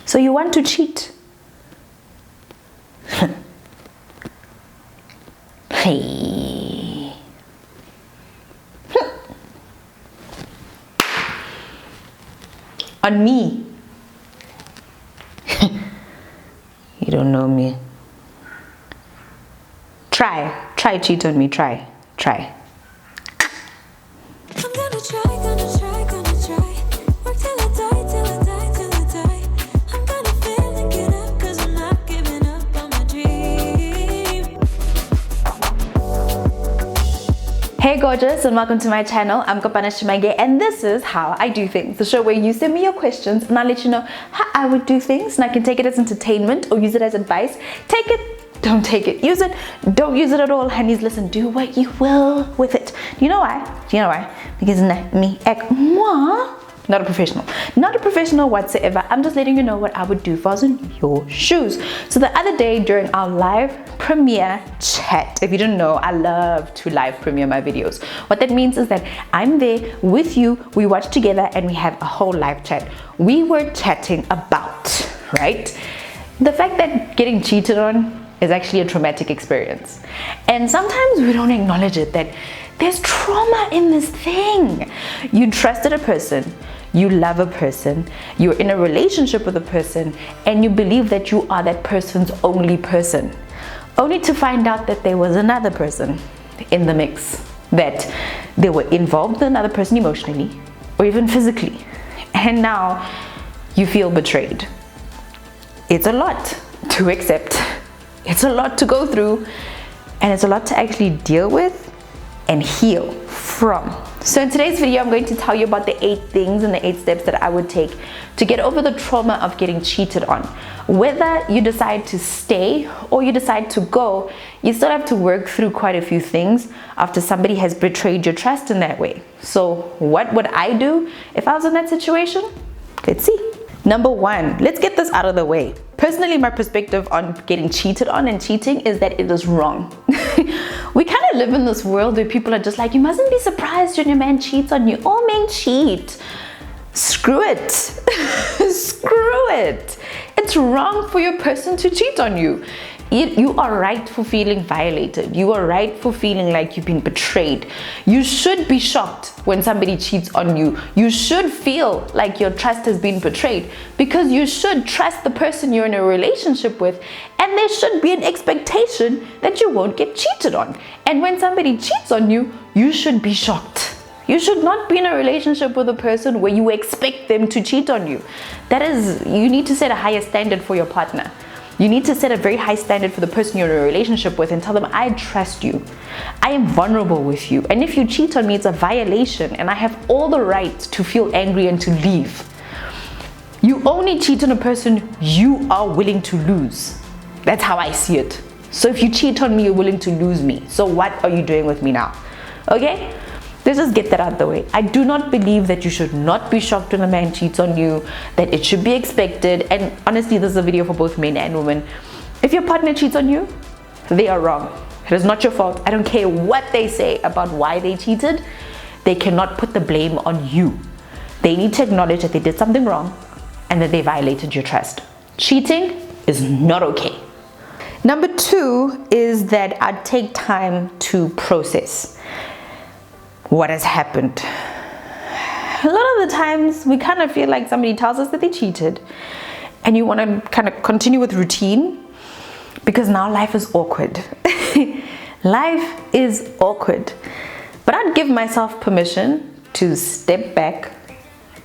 So you want to cheat? Hey. On me. You don't know me. Try cheat on me, try. I'm gonna try. Work till I die. I'm gonna fail and get up, 'cause I'm not giving up on my dream. Hey gorgeous, and welcome to my channel. I'm Kopano, and this is How I Do Things, the show where you send me your questions and I'll let you know how I would do things, and I can take it as entertainment or use it as advice. Take it, don't take it. Use it, don't use it at all. Honeys, listen, do what you will with it. Do you know why? Because me, not a professional whatsoever. I'm just letting you know what I would do if I was in your shoes. So the other day during our live premiere chat, if you didn't know, I love to live premiere my videos. What that means is that I'm there with you, we watch together, and we have a whole live chat. We were chatting about, right, the fact that getting cheated on is actually a traumatic experience. And sometimes we don't acknowledge it, that there's trauma in this thing. You trusted a person, you love a person, you're in a relationship with a person, and you believe that you are that person's only person, only to find out that there was another person in the mix, that they were involved with another person emotionally or even physically, and now you feel betrayed. It's a lot to accept, it's a lot to go through, and it's a lot to actually deal with and heal from. So in today's video, I'm going to tell you about the 8 things and the 8 steps that I would take to get over the trauma of getting cheated on. Whether you decide to stay or you decide to go, you still have to work through quite a few things after somebody has betrayed your trust in that way. So what would I do if I was in that situation? Let's see. Number 1, let's get this out of the way. Personally, my perspective on getting cheated on and cheating is that it is wrong. We kind of live in this world where people are just like, you mustn't be surprised when your man cheats on you. All men cheat. Screw it. Screw it. It's wrong for your person to cheat on you. You are right for feeling violated. You are right for feeling like you've been betrayed. You should be shocked when somebody cheats on you. You should feel like your trust has been betrayed, because you should trust the person you're in a relationship with, and there should be an expectation that you won't get cheated on. And when somebody cheats on you, you should be shocked. You should not be in a relationship with a person where you expect them to cheat on you. You need to set a higher standard for your partner. You need to set a very high standard for the person you're in a relationship with and tell them, I trust you. I am vulnerable with you. And if you cheat on me, it's a violation, and I have all the right to feel angry and to leave. You only cheat on a person you are willing to lose. That's how I see it. So if you cheat on me, you're willing to lose me. So what are you doing with me now? Okay? Let's just get that out of the way. I do not believe that you should not be shocked when a man cheats on you, that it should be expected. And honestly, this is a video for both men and women. If your partner cheats on you, they are wrong. It is not your fault. I don't care what they say about why they cheated. They cannot put the blame on you. They need to acknowledge that they did something wrong and that they violated your trust. Cheating is not okay. Number 2 is that I'd take time to process what has happened. A lot of the times we kind of feel like somebody tells us that they cheated, and you want to kind of continue with routine because now life is awkward. Life is awkward. But I'd give myself permission to step back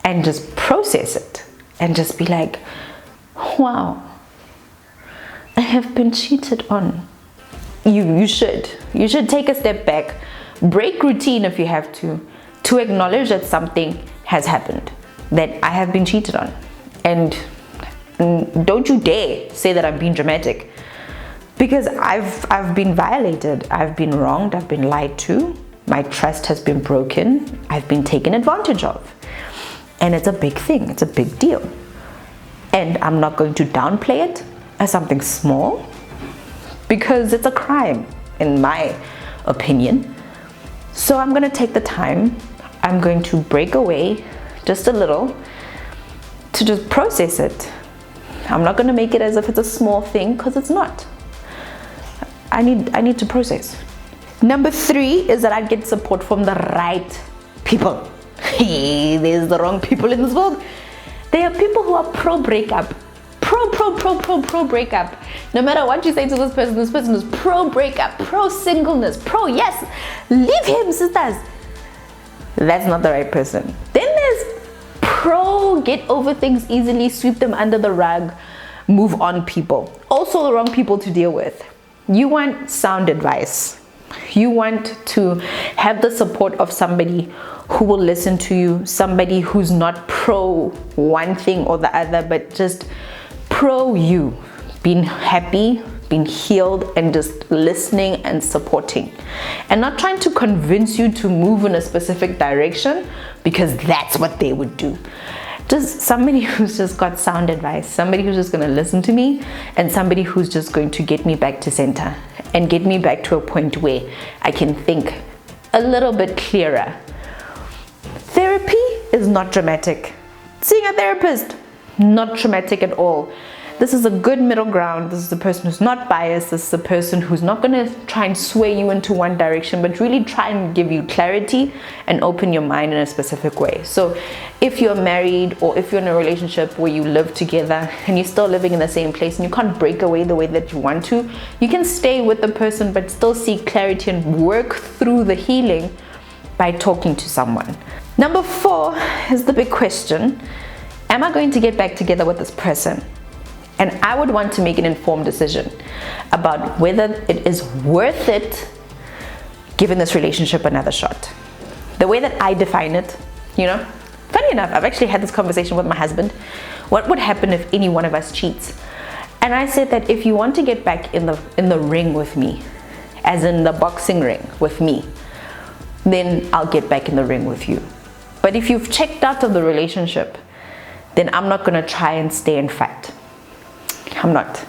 and just process it and just be like, wow, I have been cheated on. You should take a step back. Break routine if you have to acknowledge that something has happened, that I have been cheated on. And don't you dare say that I'm being dramatic, because I've been violated, I've been wronged, I've been lied to, my trust has been broken, I've been taken advantage of. And it's a big thing, it's a big deal. And I'm not going to downplay it as something small, because it's a crime in my opinion. So I'm going to take the time, I'm going to break away just a little to just process it. I'm not going to make it as if it's a small thing, because it's not. I need to process. Number 3 is that I get support from the right people. Hey, there's the wrong people in this world. There are people who are pro breakup. Pro breakup. No matter what you say to this person is pro breakup, pro singleness, pro yes, leave him, sisters. That's not the right person. Then there's pro get over things easily, sweep them under the rug, move on people. Also the wrong people to deal with. You want sound advice. You want to have the support of somebody who will listen to you, somebody who's not pro one thing or the other, but just pro you, being happy, being healed, and just listening and supporting, and not trying to convince you to move in a specific direction because that's what they would do. Just somebody who's just got sound advice, somebody who's just going to listen to me, and somebody who's just going to get me back to center and get me back to a point where I can think a little bit clearer. Therapy is not dramatic. Seeing a therapist, not traumatic at all. This is a good middle ground. This is the person who's not biased. This is the person who's not going to try and sway you into one direction, but really try and give you clarity and open your mind in a specific way. So if you're married, or if you're in a relationship where you live together and you're still living in the same place and you can't break away the way that you want to, you can stay with the person but still seek clarity and work through the healing by talking to someone. Number 4 is the big question. Am I going to get back together with this person? And I would want to make an informed decision about whether it is worth it giving this relationship another shot. The way that I define it, funny enough, I've actually had this conversation with my husband. What would happen if any one of us cheats? And I said that if you want to get back in the ring with me, as in the boxing ring with me, then I'll get back in the ring with you. But if you've checked out of the relationship, then I'm not going to try and stay and fight. I'm not.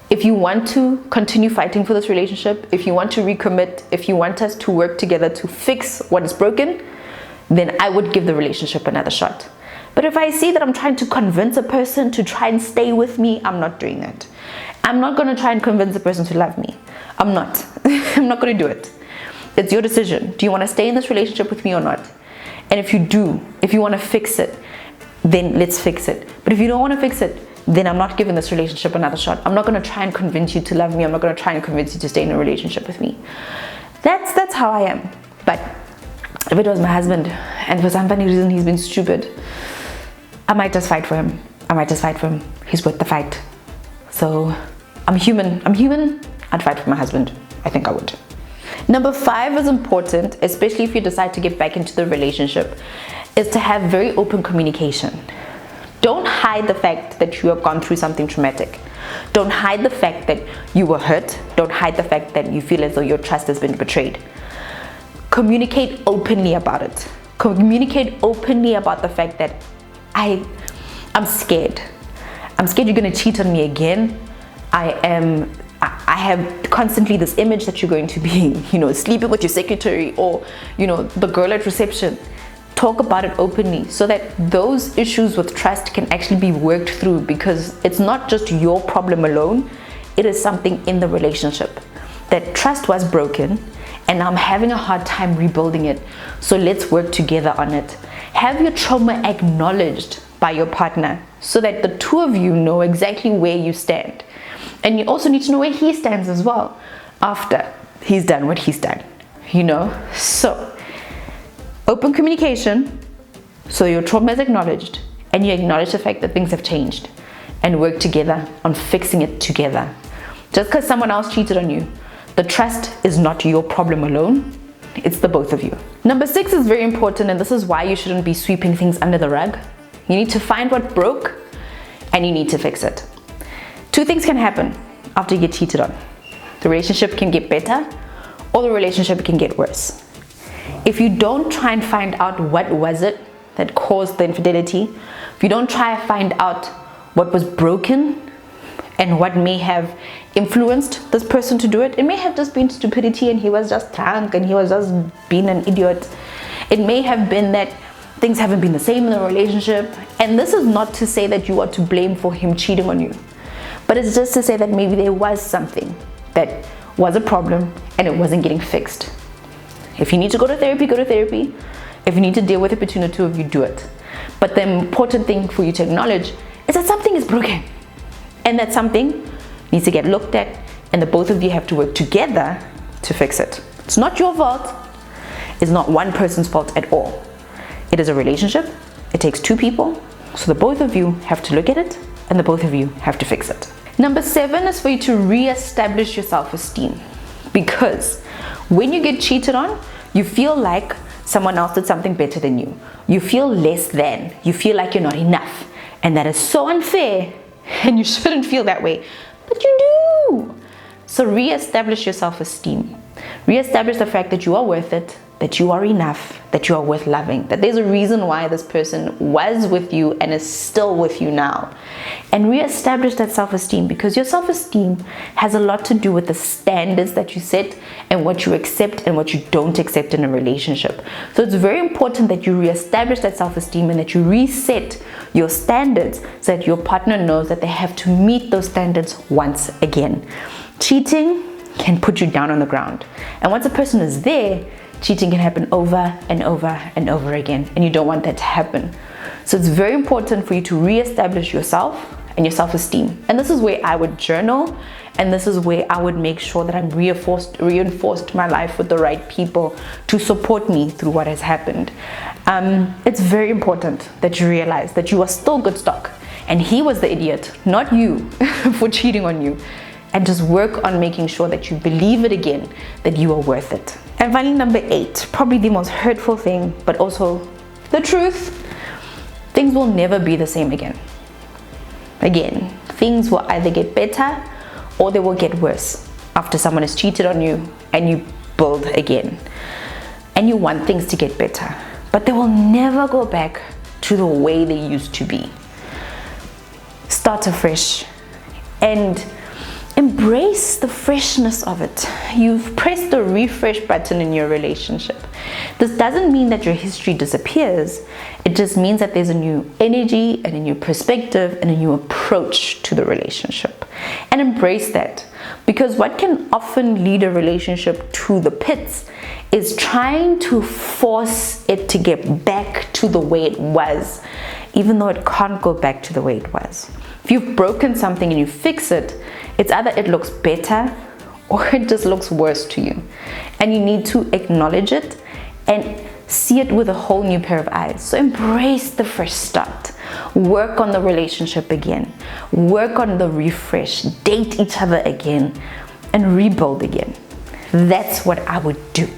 If you want to continue fighting for this relationship, if you want to recommit, if you want us to work together to fix what is broken, then I would give the relationship another shot. But if I see that I'm trying to convince a person to try and stay with me, I'm not doing that. I'm not going to try and convince a person to love me. I'm not. I'm not going to do it. It's your decision. Do you want to stay in this relationship with me or not? And if you do, if you want to fix it, then let's fix it. But if you don't want to fix it, then I'm not giving this relationship another shot. I'm not going to try and convince you to love me. I'm not going to try and convince you to stay in a relationship with me. That's how I am. But if it was my husband and for some funny reason he's been stupid, I might just fight for him. He's worth the fight. So I'm human. I'd fight for my husband. I think I would. Number 5 is important, especially if you decide to get back into the relationship, is to have very open communication. Don't hide the fact that you have gone through something traumatic. Don't hide the fact that you were hurt. Don't hide the fact that you feel as though your trust has been betrayed. Communicate openly about it. Communicate openly about the fact that I'm scared. I'm scared you're going to cheat on me again. I have constantly this image that you're going to be, sleeping with your secretary or, the girl at reception. Talk about it openly so that those issues with trust can actually be worked through, because it's not just your problem alone. It is something in the relationship. That trust was broken and I'm having a hard time rebuilding it. So let's work together on it. Have your trauma acknowledged by your partner so that the two of you know exactly where you stand. And you also need to know where he stands as well after he's done what he's done, So open communication, so your trauma is acknowledged and you acknowledge the fact that things have changed, and work together on fixing it together. Just because someone else cheated on you, the trust is not your problem alone. It's the both of you. Number 6 is very important, and this is why you shouldn't be sweeping things under the rug. You need to find what broke and you need to fix it. 2 things can happen after you get cheated on. The relationship can get better or the relationship can get worse. If you don't try and find out what was it that caused the infidelity, if you don't try and find out what was broken and what may have influenced this person to do it, it may have just been stupidity and he was just drunk and he was just being an idiot. It may have been that things haven't been the same in the relationship. And this is not to say that you are to blame for him cheating on you, but it's just to say that maybe there was something that was a problem and it wasn't getting fixed. If you need to go to therapy, go to therapy. If you need to deal with it between the two of you, do it. But the important thing for you to acknowledge is that something is broken, and that something needs to get looked at, and the both of you have to work together to fix it. It's not your fault. It's not one person's fault at all. It is a relationship. It takes two people. So the both of you have to look at it, and the both of you have to fix it. Number 7 is for you to re-establish your self-esteem. Because when you get cheated on, you feel like someone else did something better than you. You feel less than. You feel like you're not enough. And that is so unfair. And you shouldn't feel that way. But you do. So re-establish your self-esteem. Re-establish the fact that you are worth it, that you are enough, that you are worth loving, that there's a reason why this person was with you and is still with you now. And re-establish that self-esteem, because your self-esteem has a lot to do with the standards that you set and what you accept and what you don't accept in a relationship. So it's very important that you re-establish that self-esteem and that you reset your standards so that your partner knows that they have to meet those standards once again. Cheating can put you down on the ground. And once a person is there, cheating can happen over and over and over again, and you don't want that to happen. So it's very important for you to re-establish yourself and your self-esteem. And this is where I would journal, and this is where I would make sure that I'm reinforced my life with the right people to support me through what has happened. It's very important that you realize that you are still good stock, and he was the idiot, not you, for cheating on you. And just work on making sure that you believe it again, that you are worth it. And finally, number 8, probably the most hurtful thing, but also the truth. Things will never be the same again. Again, things will either get better or they will get worse after someone has cheated on you and you build again. And you want things to get better, but they will never go back to the way they used to be. Start afresh and embrace the freshness of it. You've pressed the refresh button in your relationship. This doesn't mean that your history disappears. It just means that there's a new energy and a new perspective and a new approach to the relationship. And embrace that, because what can often lead a relationship to the pits is trying to force it to get back to the way it was, even though it can't go back to the way it was. If you've broken something and you fix it, it's either it looks better or it just looks worse to you. And you need to acknowledge it and see it with a whole new pair of eyes. So embrace the fresh start. Work on the relationship again. Work on the refresh. Date each other again and rebuild again. That's what I would do.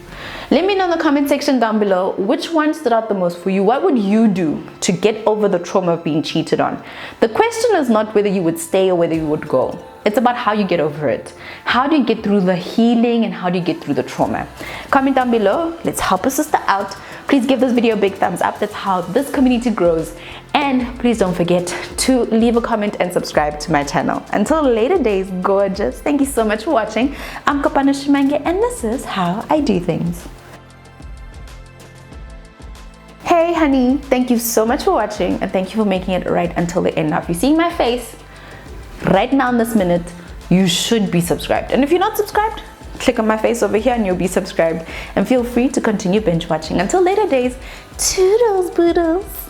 Let me know in the comment section down below which one stood out the most for you. What would you do to get over the trauma of being cheated on? The question is not whether you would stay or whether you would go. It's about how you get over it. How do you get through the healing and how do you get through the trauma? Comment down below. Let's help a sister out. Please give this video a big thumbs up. That's how this community grows. And please don't forget to leave a comment and subscribe to my channel. Until later days, gorgeous. Thank you so much for watching. I'm Kopano and this is how I do things. Hey honey, thank you so much for watching and thank you for making it right until the end. Now if you're seeing my face right now in this minute, you should be subscribed. And if you're not subscribed, click on my face over here and you'll be subscribed. And feel free to continue binge watching. Until later days, toodles boodles.